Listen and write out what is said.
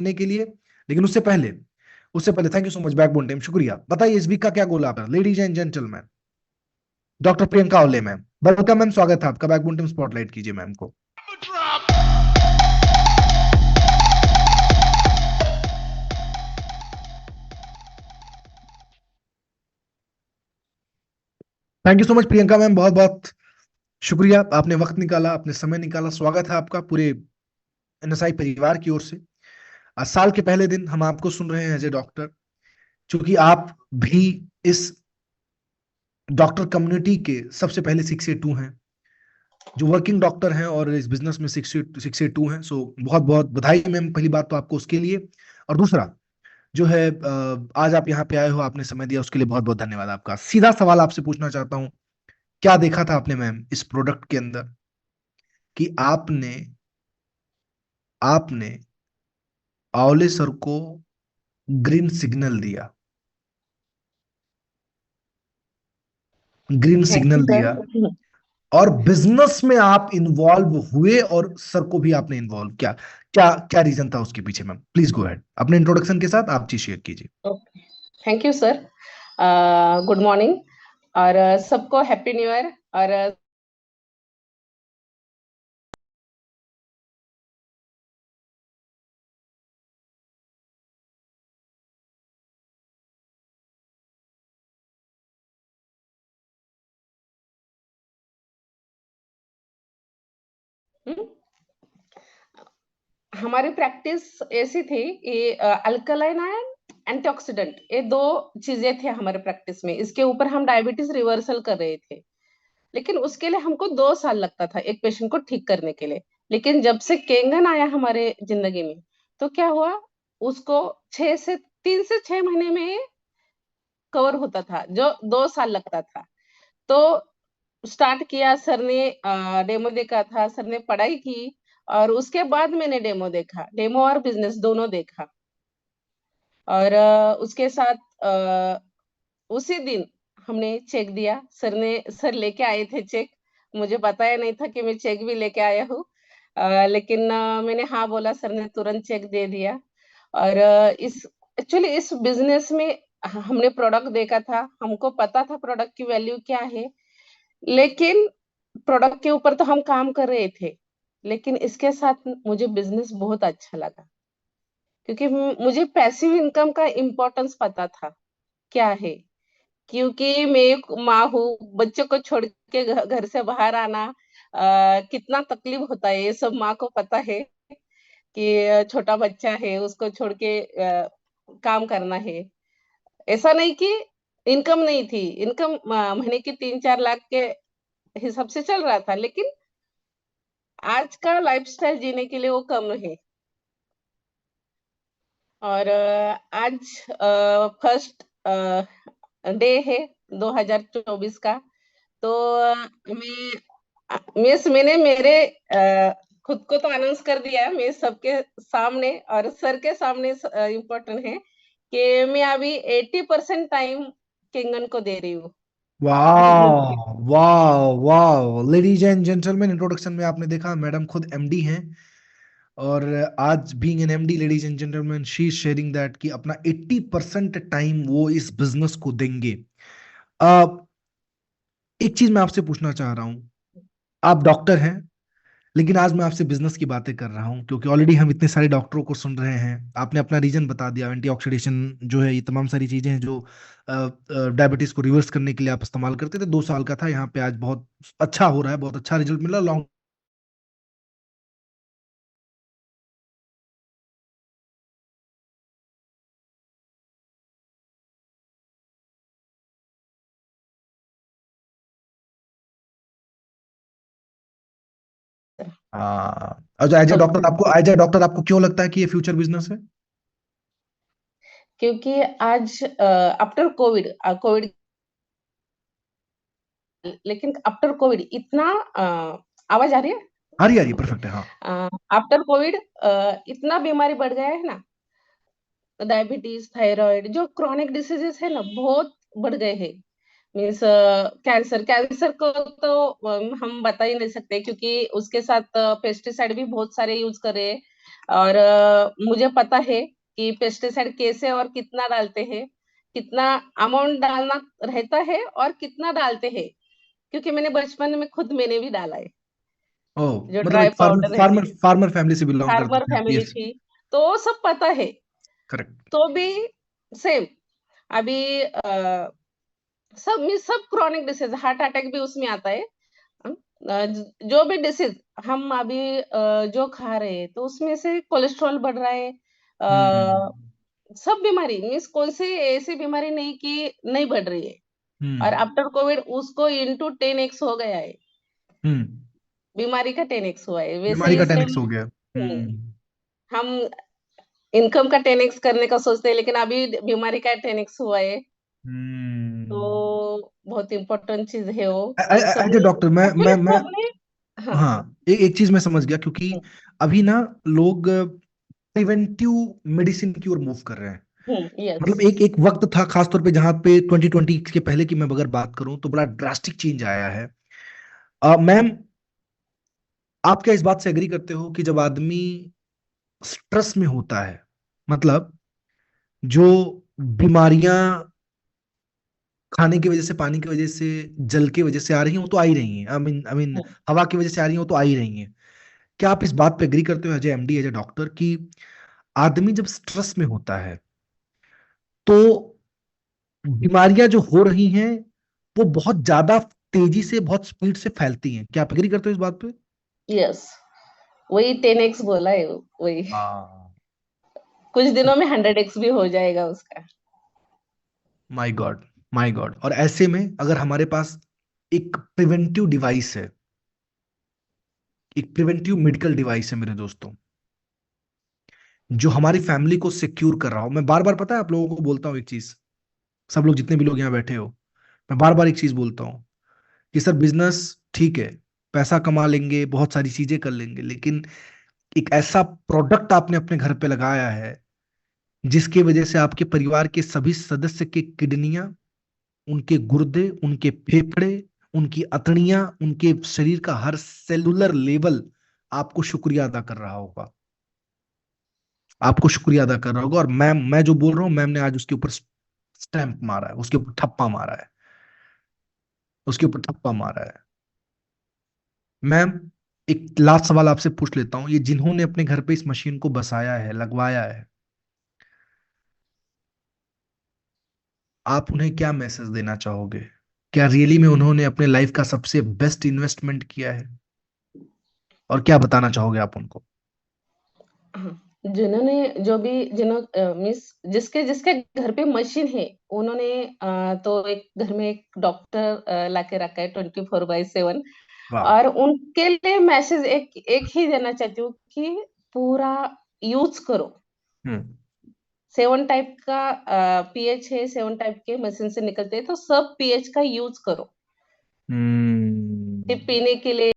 करने के लिए। लेकिन उससे पहले thank you so much backbone team, शुक्रिया। बताइए इस वीक का क्या गोल आपका, ladies and gentleman. Doctor Priyanka ओले मैम, वेलकम मैम, स्वागत है आपका। बैकबोन टीम स्पॉटलाइट कीजिए मैम को। Thank you so much Priyanka ma'am, बहुत बहुत शुक्रिया, आपने वक्त निकाला, आपने समय निकाला। स्वागत है आपका पूरे एनएसआई परिवार की ओर से। आज साल के पहले दिन हम आपको सुन रहे हैं एज ए डॉक्टर, क्योंकि आप भी इस डॉक्टर कम्युनिटी के सबसे पहले 6A2 हैं, जो वर्किंग डॉक्टर हैं और इस बिजनेस में 6A2 हैं। सो बहुत बहुत बधाई मैम, पहली बात तो आपको उसके लिए। और दूसरा जो है, आज आप यहाँ पे आए हो, आपने समय दिया, उसके लिए बहुत बहुत धन्यवाद आपका। सीधा सवाल आपसे पूछना चाहता हूँ, क्या देखा था आपने मैम इस प्रोडक्ट के अंदर कि आपने आपने आंवले सर को ग्रीन सिग्नल दिया, green thank you signal sir. दिया, और बिजनेस में आप इन्वॉल्व हुए और सर को भी आपने इन्वॉल्व किया? क्या क्या रीजन था उसके पीछे मैम? प्लीज गो अहेड, अपने इंट्रोडक्शन के साथ आप चीज शेयर कीजिए। Okay, thank you sir. Good morning और सबको हैप्पी न्यू ईयर। और हम्म, हमारी प्रैक्टिस ऐसी थी कि अल्कलाइन एंड एंटीऑक्सीडेंट, ये दो चीजें थे हमारे प्रैक्टिस में। इसके ऊपर हम डायबिटीज रिवर्सल कर रहे थे, लेकिन उसके लिए हमको 2 साल लगता था एक पेशेंट को ठीक करने के लिए। लेकिन जब से केंगन आया हमारे जिंदगी में, तो क्या हुआ, उसको 3 से 6 महीने में कवर होता था, जो 2 साल लगता था। तो स्टार्ट किया सर ने, डेमो देखा था, सर ने पढ़ाई की, और उसके बाद मैंने डेमो देखा, डेमो और बिजनेस दोनों देखा। और उसके साथ उसी दिन हमने चेक दिया। सर लेके आए थे चेक, मुझे बताया नहीं था कि मैं चेक भी लेके आया हूँ। लेकिन मैंने हाँ बोला, सर ने तुरंत चेक दे दिया। और इस एक्चुअली इस बिजनेस में हमने प्रोडक्ट देखा था, हमको पता था प्रोडक्ट की वैल्यू क्या है। लेकिन प्रोडक्ट के ऊपर तो हम काम कर रहे थे, लेकिन इसके साथ मुझे बिजनेस बहुत अच्छा लगा, क्योंकि मुझे पैसिव इनकम का इम्पोर्टेंस पता था क्या है। क्योंकि मैं एक माँ हूँ, बच्चों को छोड़ के घर से बाहर आना कितना तकलीफ होता है, ये सब माँ को पता है। कि छोटा बच्चा है, उसको छोड़ के काम करना है। ऐसा नहीं कि इनकम नहीं थी, इनकम महीने की 3-4 लाख के हिसाब से चल रहा था, लेकिन आज का लाइफस्टाइल जीने के लिए वो कम है। और आज फर्स्ट डे है 2024 का। तो मैंने मेरे खुद को तो अनाउंस कर दिया है, मैं सबके सामने और सर के सामने इम्पोर्टेंट है कि मैं अभी 80% टाइम किंगन को दे रही हूँ बिजनेस के। वाह वाह वाह, लेडीज एंड जेंटलमैन, इंट्रोडक्शन में आपने देखा मैडम खुद एमडी हैं, और आज being an MD, ladies and gentleman, she is sharing that कि अपना 80% टाइम वो इस बिजनेस को देंगे। अब एक चीज मैं आपसे पूछना चाह रहा हूं, आप डॉक्टर हैं, लेकिन आज मैं आपसे बिजनेस की बातें कर रहा हूं, क्योंकि ऑलरेडी हम इतने सारे डॉक्टरों को सुन रहे हैं। आपने अपना रीजन बता दिया, एंटीऑक्सीडेशन जो है, ये तमाम सारी चीजें हैं जो डायबिटीज को रिवर्स करने के लिए आप इस्तेमाल करते थे। 2 साल का था, यहाँ पे आज बहुत अच्छा हो रहा है, बहुत अच्छा रिजल्ट मिला। लॉन्ग हाँ, अच्छा, एज ए डॉक्टर आपको क्यों लगता है कि ये फ्यूचर बिजनेस है? क्योंकि आज आफ्टर कोविड कोविड लेकिन आफ्टर कोविड इतना आवाज आ रही है। आ रही ओके। परफेक्ट है, हाँ। आफ्टर कोविड इतना बीमारी बढ़ गया है ना, डायबिटीज, थायराइड, जो क्रॉनिक डिसीजेस है ना, बहुत बढ़ गए हैं। मीन्स कैंसर कैंसर को तो हम बता ही नहीं सकते, क्योंकि उसके साथ पेस्टिसाइड भी बहुत सारे यूज कर रहे हैं। और मुझे पता है कि पेस्टिसाइड कैसे और कितना डालते हैं, कितना अमाउंट डालना रहता है और कितना डालते हैं, क्योंकि मैंने बचपन में खुद मैंने भी डाला है। ओह, जो मतलब ड्राई एक फार्मर पाउडर रहती फार्मर है, फार्मर फैमिली से बिलोंग करते फार्मर थे आप, फैमिली यस। थी, तो सब पता है। करेक्ट। तो भी सेम अभी सब क्रॉनिक डिसीज, हार्ट अटैक भी उसमें आता है। जो भी डिसीज हम अभी जो खा रहे हैं, तो उसमें से कोलेस्ट्रॉल बढ़ रहा है। हम्म। सब बीमारी मीन्स कोई सी ऐसी बीमारी नहीं कि नहीं बढ़ रही है। और हम्म। आफ्टर कोविड उसको इंटू 10x हो गया है, हम्म। बीमारी का 10x हुआ है, वैसे बीमारी का इसलिए 10x हो गया। हम्म, हम्म। हम इनकम का 10x करने का सोचते हैं, लेकिन अभी बीमारी का 10x हुआ है। हम्म। तो बहुत इम्पोर्टेंट चीज है वो, और एज ए सबने डॉक्टर, मैं एक्चुअली मैं सबने हाँ। हाँ, एक चीज मैं समझ गया, क्योंकि अभी ना लोग प्रिवेंटिव मेडिसिन की ओर मूव कर रहे हैं। यस। मतलब एक एक वक्त था, खासतौर पे जहां पे 2020 के पहले की मैं अगर बात करूं, तो बड़ा ड्रास्टिक चेंज आया है। मैम, आप क्या इस बात से एग्री करते हो कि जब आदमी स्ट्रेस में होता है, मतलब जो बीमारियां खाने की वजह से, पानी की वजह से, जल की वजह से आ रही हैं, वो तो आ ही रही हैं, आई मीन हवा की वजह से आ रही हैं, वो तो आ ही रही हैं। क्या आप इस बात पे एग्री करते हो as a MD, as a doctor, कि आदमी जब स्ट्रेस में होता है तो बीमारियां जो हो रही हैं वो बहुत ज्यादा तेजी से, बहुत स्पीड से फैलती हैं? क्या आप एग्री करते हो इस बात पे? यस, वही 10x बोला है वही। हाँ। कुछ दिनों में 100x भी हो जाएगा उसका। My God, my God. और ऐसे में अगर हमारे पास एक प्रिवेंटिव डिवाइस है, एक प्रिवेंटिव मेडिकल डिवाइस है मेरे दोस्तों, जो हमारी फैमिली को सिक्योर कर रहा हो। मैं बार बार, पता है, आप लोगों को बोलता हूँ एक चीज, सब लोग जितने भी लोग यहाँ बैठे हो, मैं बार बार एक चीज बोलता हूँ कि सर, बिजनेस ठीक है, पैसा कमा लेंगे, बहुत सारी चीजें कर लेंगे, लेकिन एक ऐसा प्रोडक्ट आपने अपने घर पे लगाया है जिसकी वजह से आपके परिवार के सभी सदस्य के किडनियां, उनके गुर्दे, उनके फेफड़े, उनकी अतड़ियां, उनके शरीर का हर सेलुलर लेवल आपको शुक्रिया अदा कर रहा होगा, आपको शुक्रिया अदा कर रहा होगा। और मैं जो बोल रहा हूँ, मैम ने आज उसके ऊपर स्टैंप मारा है, उसके ऊपर ठप्पा मारा है, उसके ऊपर ठप्पा मारा है। मैम, एक लास्ट सवाल आपसे पूछ लेता हूँ, ये जिन्होंने अपने घर पे इस मशीन को बसाया है, लगवाया है, आप उन्हें क्या मैसेज देना चाहोगे? क्या रियली में उन्होंने अपने लाइफ का सबसे बेस्ट इन्वेस्टमेंट किया है? और क्या बताना चाहोगे आप उनको? हाँ, जिन्होंने जो भी जिन्हों मिस जिसके जिसके घर पे मशीन है, उन्होंने तो एक घर में एक डॉक्टर लाके रखा है 24/7। वाह। और उनके लिए मैसेज एक एक ही देना चाहती हूँ कि पूरा यूज करो। हम्म। 7 टाइप का पीएच है, 7 टाइप के मशीन से निकलते हैं, तो सब पीएच का यूज करो, सिर्फ हम्म। पीने के लिए